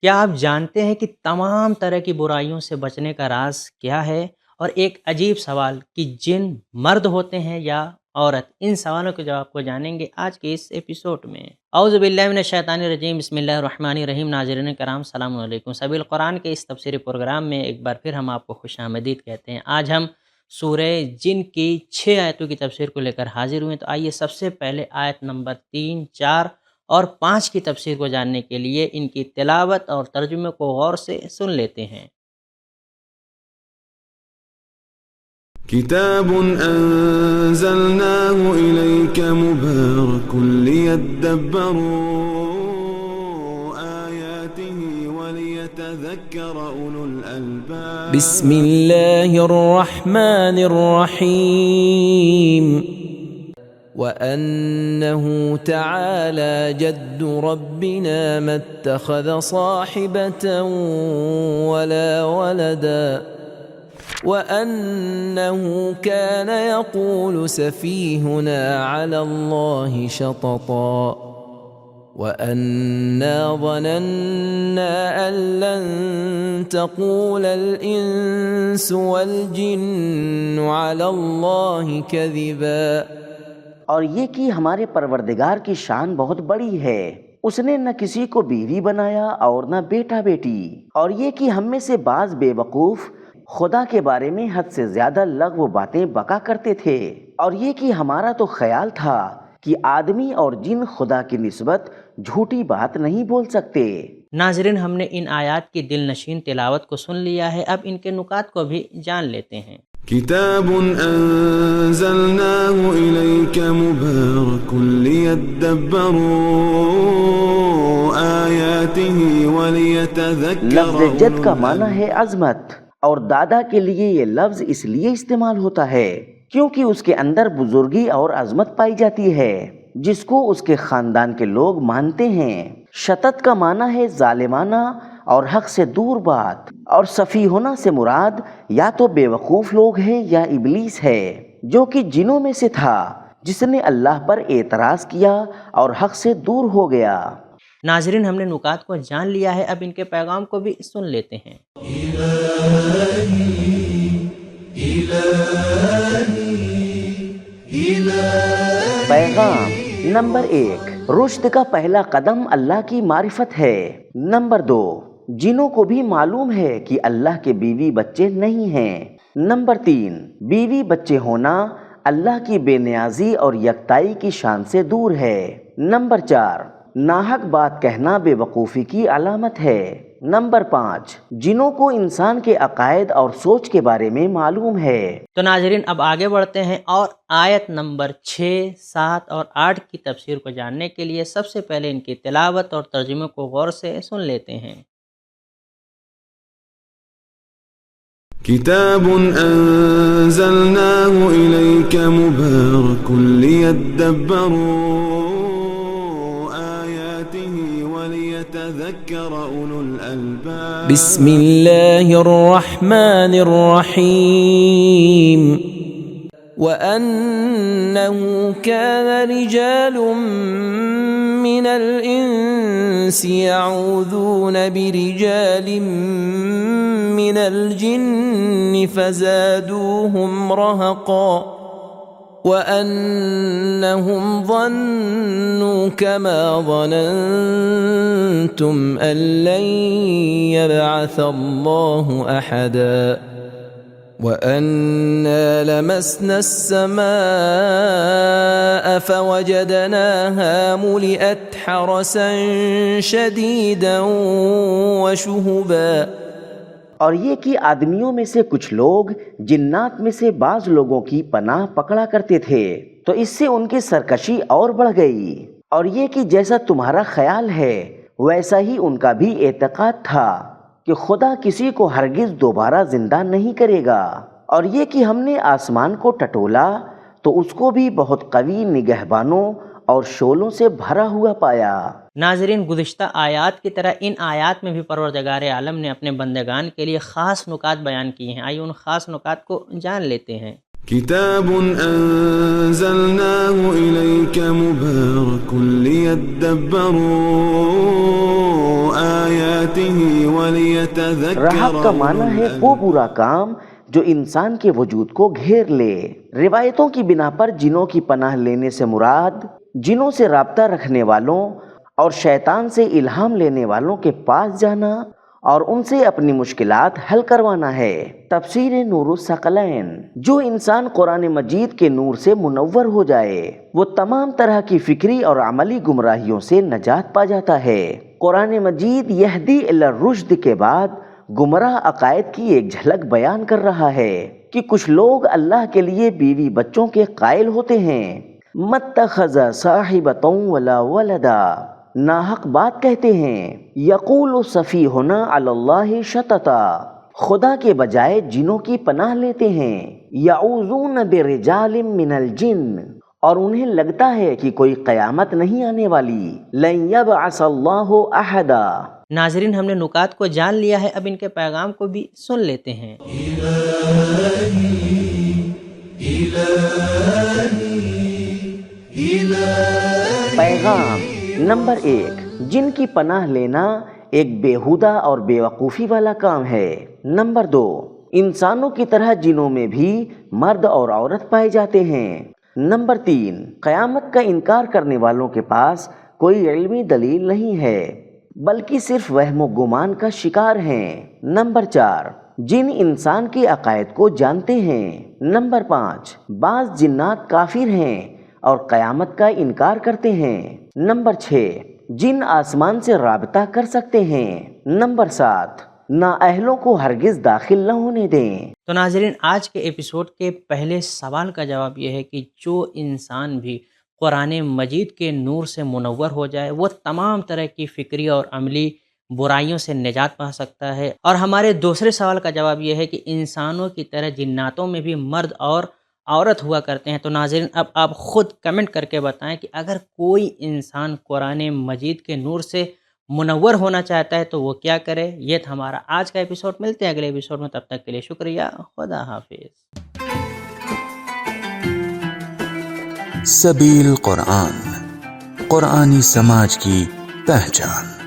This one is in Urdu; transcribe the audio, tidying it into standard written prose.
کیا آپ جانتے ہیں کہ تمام طرح کی برائیوں سے بچنے کا راز کیا ہے؟ اور ایک عجیب سوال کہ جن مرد ہوتے ہیں یا عورت، ان سوالوں کے جواب کو جانیں گے آج کے اس ایپیسوڈ میں۔ اعوذ باللہ من الشیطان الرجیم، بسم اللہ الرحمن الرحیم۔ ناظرین کرام السلام علیکم۔ سبیل القرآن کے اس تفسیری پروگرام میں ایک بار پھر ہم آپ کو خوش آمدید کہتے ہیں۔ آج ہم سورہ جن کی 6 آیتوں کی تفسیر کو لے کر حاضر ہوئے ہیں۔ تو آئیے سب سے پہلے آیت نمبر 3، 4 اور 5 کی تفسیر کو جاننے کے لیے ان کی تلاوت اور ترجمے کو غور سے سن لیتے ہیں۔ كتاب أنزلناه إليك مبارك ليدبروا آياته وليتذكر أولو الألباب بسم الله الرحمن الرحيم وأنه تعالى جد ربنا ما اتخذ صاحبة ولا ولدا وأنه كان يقول سفيهنا على الله شططا وأنا ظننا أن لن تقول الإنس والجن على الله كذبا۔ اور یہ کہ ہمارے پروردگار کی شان بہت بڑی ہے، اس نے نہ کسی کو بیوی بنایا اور نہ بیٹا بیٹی، اور یہ کہ ہم میں سے بعض بے وقوف خدا کے بارے میں حد سے زیادہ لغو باتیں بکا کرتے تھے، اور یہ کہ ہمارا تو خیال تھا کہ آدمی اور جن خدا کی نسبت جھوٹی بات نہیں بول سکتے۔ ناظرین، ہم نے ان آیات کی دل نشین تلاوت کو سن لیا ہے، اب ان کے نکات کو بھی جان لیتے ہیں۔ كتاب أنزلناه إليك مبارك ليدبروا آياته وليتذكر لفظ جد کا معنی ہے عظمت، اور دادا کے لیے یہ لفظ اس لیے استعمال ہوتا ہے کیونکہ اس کے اندر بزرگی اور عظمت پائی جاتی ہے جس کو اس کے خاندان کے لوگ مانتے ہیں۔ شطط کا معنی ہے ظالمانہ اور حق سے دور بات، اور سفیہنا سے مراد یا تو بے وقوف لوگ ہیں یا ابلیس ہے جو کہ جنوں میں سے تھا جس نے اللہ پر اعتراض کیا اور حق سے دور ہو گیا۔ ناظرین، ہم نے نکات کو جان لیا ہے، اب ان کے پیغام کو بھی سن لیتے ہیں۔ پیغام نمبر 1، رشد کا پہلا قدم اللہ کی معرفت ہے۔ نمبر 2، جنوں کو بھی معلوم ہے کہ اللہ کے بیوی بچے نہیں ہیں۔ نمبر 3، بیوی بچے ہونا اللہ کی بے نیازی اور یکتائی کی شان سے دور ہے۔ نمبر 4، ناحق بات کہنا بے وقوفی کی علامت ہے۔ نمبر 5، جنوں کو انسان کے عقائد اور سوچ کے بارے میں معلوم ہے۔ تو ناظرین، اب آگے بڑھتے ہیں اور آیت نمبر 6، 7 اور 8 کی تفسیر کو جاننے کے لیے سب سے پہلے ان کی تلاوت اور ترجمے کو غور سے سن لیتے ہیں۔ كتاب أنزلناه إليك مبارك ليدبروا آياته وليتذكر أولو الألباب بسم الله الرحمن الرحيم وأنه كان رجال من الإنس يعوذون برجال من الجن فزادوهم رهقا وأنهم ظنوا كما ظننتم أن لن يبعث الله أحدا وأنا لمسنا السماء فوجدناها ملئت حرسا شديدا وشهبا۔ اور یہ کہ آدمیوں میں سے کچھ لوگ جنات میں سے بعض لوگوں کی پناہ پکڑا کرتے تھے تو اس سے ان کی سرکشی اور بڑھ گئی، اور یہ کہ جیسا تمہارا خیال ہے ویسا ہی ان کا بھی اعتقاد تھا کہ خدا کسی کو ہرگز دوبارہ زندہ نہیں کرے گا، اور یہ کہ ہم نے آسمان کو ٹٹولا تو اس کو بھی بہت قوی نگہبانوں اور شعلوں سے بھرا ہوا پایا۔ ناظرین، گزشتہ آیات کی طرح ان آیات میں بھی پروردگار عالم نے اپنے بندگان کے لیے خاص نکات بیان کیے ہیں۔ آئیے ان خاص نکات کو جان لیتے ہیں۔ كتاب أنزلناه إليك مبارك ليدبروا آياته وليتذكر رہب کا معنی ہے وہ برا کام جو انسان کے وجود کو گھیر لے۔ روایتوں کی بنا پر جنوں کی پناہ لینے سے مراد جنوں سے رابطہ رکھنے والوں اور شیطان سے الہام لینے والوں کے پاس جانا اور ان سے اپنی مشکلات حل کروانا ہے۔ تفسیر نور الثقلین، جو انسان قرآن مجید کے نور سے منور ہو جائے وہ تمام طرح کی فکری اور عملی گمراہیوں سے نجات پا جاتا ہے۔ قرآن مجید یہدی الی الرشد کے بعد گمراہ عقائد کی ایک جھلک بیان کر رہا ہے کہ کچھ لوگ اللہ کے لیے بیوی بچوں کے قائل ہوتے ہیں، متخذ صاحبۃ ولا ولدا، ناحق بات کہتے ہیں، یقول سفیہنا علی اللہ شططا، خدا کے بجائے جنوں کی پناہ لیتے ہیں، یعوذون برجال من الجن، اور انہیں لگتا ہے کہ کوئی قیامت نہیں آنے والی، لن یبعث اللہ احدا۔ ناظرین، ہم نے نکات کو جان لیا ہے، اب ان کے پیغام کو بھی سن لیتے ہیں۔ پیغام نمبر 1، جن کی پناہ لینا ایک بیہودہ اور بے وقوفی والا کام ہے۔ نمبر 2، انسانوں کی طرح جنوں میں بھی مرد اور عورت پائے جاتے ہیں۔ نمبر 3، قیامت کا انکار کرنے والوں کے پاس کوئی علمی دلیل نہیں ہے بلکہ صرف وہم و گمان کا شکار ہیں۔ نمبر 4، جن انسان کے عقائد کو جانتے ہیں۔ نمبر 5، بعض جنات کافر ہیں اور قیامت کا انکار کرتے ہیں۔ نمبر 6، جن آسمان سے رابطہ کر سکتے ہیں۔ نمبر 7، نااہلوں کو ہرگز داخل نہ ہونے دیں۔ تو ناظرین، آج کے ایپیسوڈ کے پہلے سوال کا جواب یہ ہے کہ جو انسان بھی قرآن مجید کے نور سے منور ہو جائے وہ تمام طرح کی فکری اور عملی برائیوں سے نجات پا سکتا ہے۔ اور ہمارے دوسرے سوال کا جواب یہ ہے کہ انسانوں کی طرح جناتوں میں بھی مرد اور عورت ہوا کرتے ہیں۔ تو ناظرین، اب آپ خود کمنٹ کر کے بتائیں کہ اگر کوئی انسان قرآن مجید کے نور سے منور ہونا چاہتا ہے تو وہ کیا کرے۔ یہ تھا ہمارا آج کا ایپیسوڈ، ملتے ہیں اگلے ایپیسوڈ میں، تب تک کے لیے شکریہ، خدا حافظ۔ سبیل قرآن، قرآنی سماج کی پہچان۔